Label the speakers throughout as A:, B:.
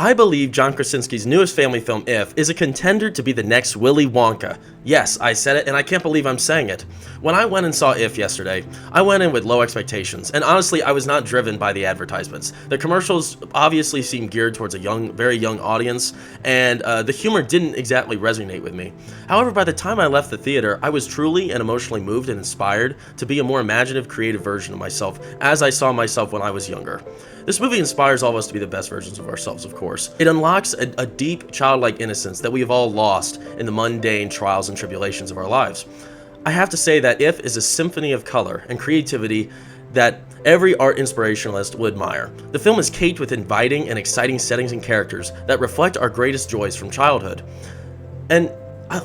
A: I believe John Krasinski's newest family film, If, is a contender to be the next Willy Wonka. Yes, I said it, and I can't believe I'm saying it. When I went and saw If yesterday, I went in with low expectations, and honestly, I was not driven by the advertisements. The commercials obviously seemed geared towards a very young audience, and the humor didn't exactly resonate with me. However, by the time I left the theater, I was truly and emotionally moved and inspired to be a more imaginative, creative version of myself, as I saw myself when I was younger. This movie inspires all of us to be the best versions of ourselves, of course. It unlocks a deep, childlike innocence that we have all lost in the mundane trials and tribulations of our lives. I have to say that If is a symphony of color and creativity that every art inspirationalist would admire. The film is caked with inviting and exciting settings and characters that reflect our greatest joys from childhood. And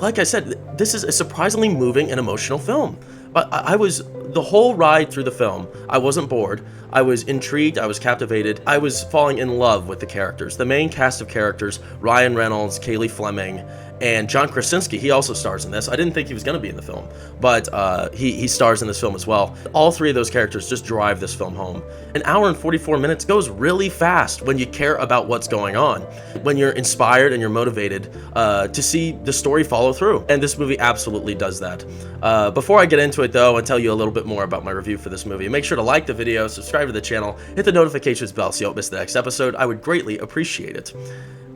A: like I said, this is a surprisingly moving and emotional film. But I was, the whole ride through the film, I wasn't bored, I was intrigued, I was captivated, I was falling in love with the characters. The main cast of characters, Ryan Reynolds, Kaylee Fleming, and John Krasinski, he also stars in this. I didn't think he was going to be in the film, but he stars in this film as well. All three of those characters just drive this film home. An hour and 44 minutes goes really fast when you care about what's going on, when you're inspired and you're motivated to see the story follow through. And this movie absolutely does that. Before I get into it though and tell you a little bit more about my review for this movie, make sure to like the video, subscribe to the channel, hit the notifications bell so you don't miss the next episode. I would greatly appreciate it.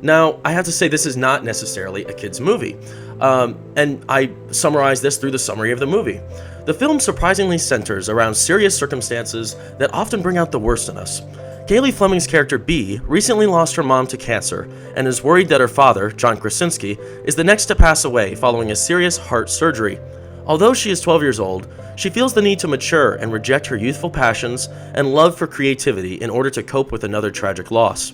A: Now, I have to say this is not necessarily a kid's movie, and I summarize this through the summary of the movie. The film surprisingly centers around serious circumstances that often bring out the worst in us. Kaylee Fleming's character Bee recently lost her mom to cancer and is worried that her father, John Krasinski, is the next to pass away following a serious heart surgery. Although she is 12 years old, she feels the need to mature and reject her youthful passions and love for creativity in order to cope with another tragic loss.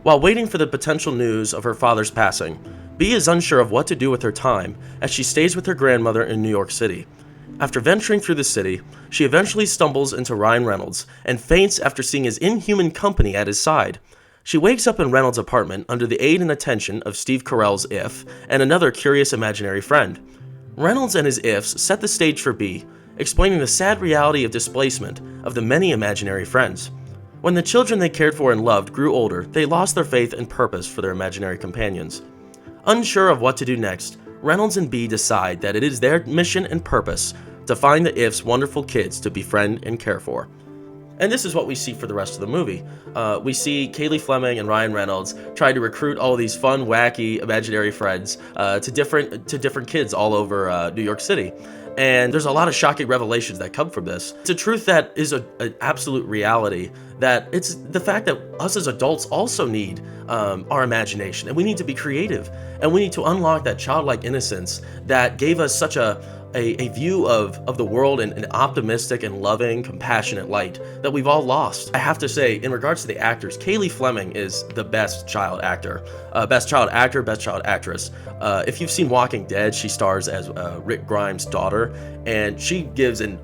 A: While waiting for the potential news of her father's passing, Bee is unsure of what to do with her time as she stays with her grandmother in New York City. After venturing through the city, she eventually stumbles into Ryan Reynolds and faints after seeing his inhuman company at his side. She wakes up in Reynolds' apartment under the aid and attention of Steve Carell's If and another curious imaginary friend. Reynolds and his Ifs set the stage for Bee, explaining the sad reality of displacement of the many imaginary friends. When the children they cared for and loved grew older, they lost their faith and purpose for their imaginary companions. Unsure of what to do next, Reynolds and Bee decide that it is their mission and purpose to find the If's wonderful kids to befriend and care for. And this is what we see for the rest of the movie. We see Kaylee Fleming and Ryan Reynolds try to recruit all these fun, wacky, imaginary friends to different kids all over New York City. And there's a lot of shocking revelations that come from this. It's a truth that is an absolute reality, that it's the fact that us as adults also need our imagination, and we need to be creative, and we need to unlock that childlike innocence that gave us such a view of the world in an optimistic and loving, compassionate light that we've all lost. I have to say, in regards to the actors, Kaylee Fleming is the best child actor, best child actress. If you've seen Walking Dead, she stars as Rick Grimes' daughter, and she gives an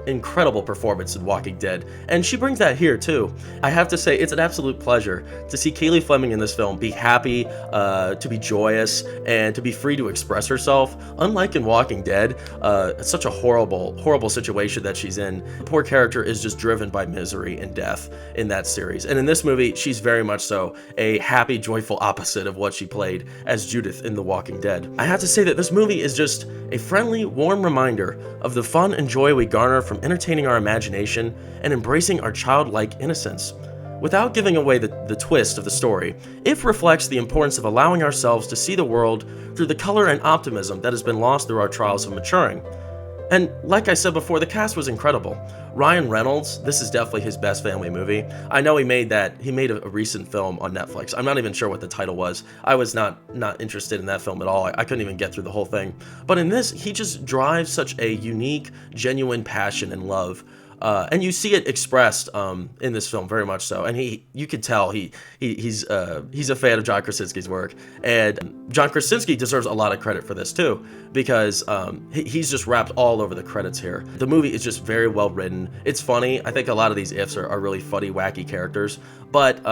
A: incredible performance in Walking Dead, and she brings that here too. I have to say, it's an absolute pleasure to see Kaylee Fleming in this film be happy, to be joyous, and to be free to express herself. Unlike in Walking Dead, it's such a horrible situation that she's in. The poor character is just driven by misery and death in that series, and in this movie, she's very much so a happy, joyful opposite of what she played as Judith in The Walking Dead. I have to say that this movie is just a friendly, warm reminder of the fun and joy we garner from entertaining our imagination and embracing our childlike innocence. Without giving away the twist of the story, If reflects the importance of allowing ourselves to see the world through the color and optimism that has been lost through our trials of maturing. And like I said before, the cast was incredible. Ryan Reynolds, this is definitely his best family movie. I know he made a recent film on Netflix. I'm not even sure what the title was. I was not interested in that film at all. I couldn't even get through the whole thing. But in this, he just drives such a unique, genuine passion and love. And you see it expressed in this film very much so, and you can tell he's a fan of John Krasinski's work, and John Krasinski deserves a lot of credit for this too, because he's just wrapped all over the credits here. The movie is just very well written. It's funny. I think a lot of these Ifs are really funny, wacky characters, but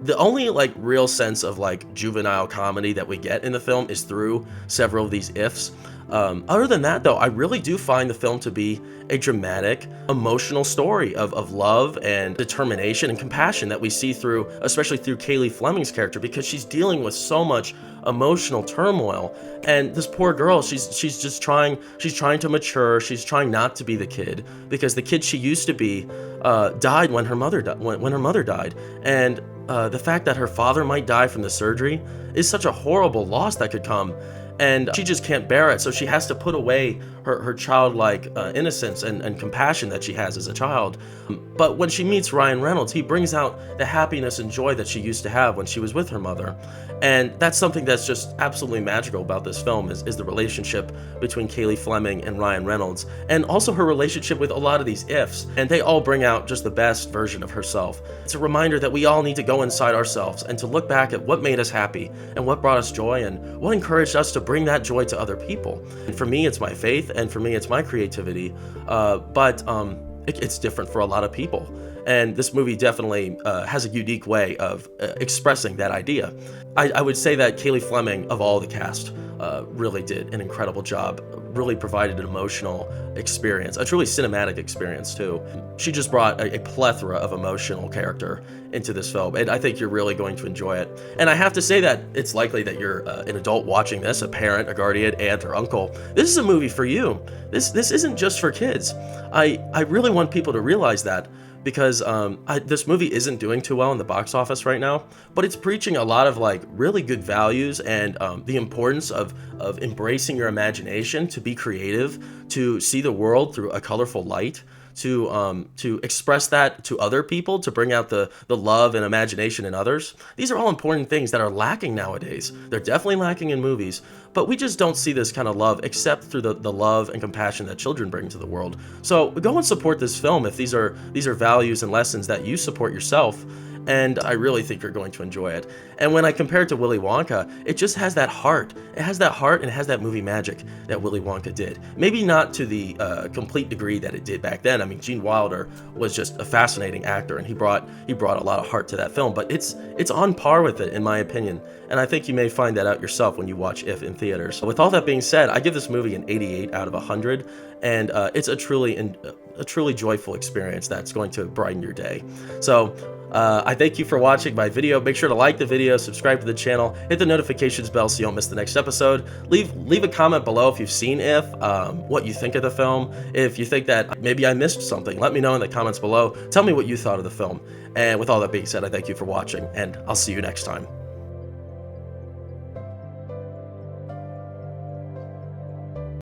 A: The only like real sense of like juvenile comedy that we get in the film is through several of these ifs. Other than that, though, I really do find the film to be a dramatic, emotional story of love and determination and compassion that we see through, especially through Kaylee Fleming's character, because she's dealing with so much emotional turmoil. And this poor girl, she's just she's trying to mature. She's trying not to be the kid, because the kid she used to be died when her mother when her mother died. And the fact that her father might die from the surgery is such a horrible loss that could come, and she just can't bear it. So she has to put away her childlike innocence and compassion that she has as a child. But when she meets Ryan Reynolds, he brings out the happiness and joy that she used to have when she was with her mother. And that's something that's just absolutely magical about this film is the relationship between Kaylee Fleming and Ryan Reynolds, and also her relationship with a lot of these ifs. And they all bring out just the best version of herself. It's a reminder that we all need to go inside ourselves and to look back at what made us happy and what brought us joy and what encouraged us to bring that joy to other people. And for me, it's my faith, and for me, it's my creativity. But it's different for a lot of people. And this movie definitely has a unique way of expressing that idea. I would say that Kaylee Fleming, of all the cast, really did an incredible job, really provided an emotional experience, a truly cinematic experience too. She just brought a plethora of emotional character into this film, and I think you're really going to enjoy it. And I have to say that it's likely that you're an adult watching this, a parent, a guardian, aunt, or uncle. This is a movie for you. This isn't just for kids. I really want people to realize that, because this movie isn't doing too well in the box office right now, but it's preaching a lot of like really good values and the importance of embracing your imagination, to be creative, to see the world through a colorful light, to express that to other people, to bring out the love and imagination in others. These are all important things that are lacking nowadays. They're definitely lacking in movies, but we just don't see this kind of love except through the love and compassion that children bring to the world. So go and support this film if these are values and lessons that you support yourself. And I really think you're going to enjoy it. And when I compare it to Willy Wonka, it just has that heart. It has that heart, and it has that movie magic that Willy Wonka did. Maybe not to the complete degree that it did back then. I mean, Gene Wilder was just a fascinating actor, and he brought a lot of heart to that film. But it's on par with it, in my opinion. And I think you may find that out yourself when you watch If in theaters. With all that being said, I give this movie an 88 out of 100, and it's a truly joyful experience that's going to brighten your day. So I thank you for watching my video. Make sure to like the video, subscribe to the channel, hit the notifications bell so you don't miss the next episode. Leave a comment below if you've seen If, what you think of the film. If you think that maybe I missed something, let me know in the comments below. Tell me what you thought of the film. And with all that being said, I thank you for watching, and I'll see you next time.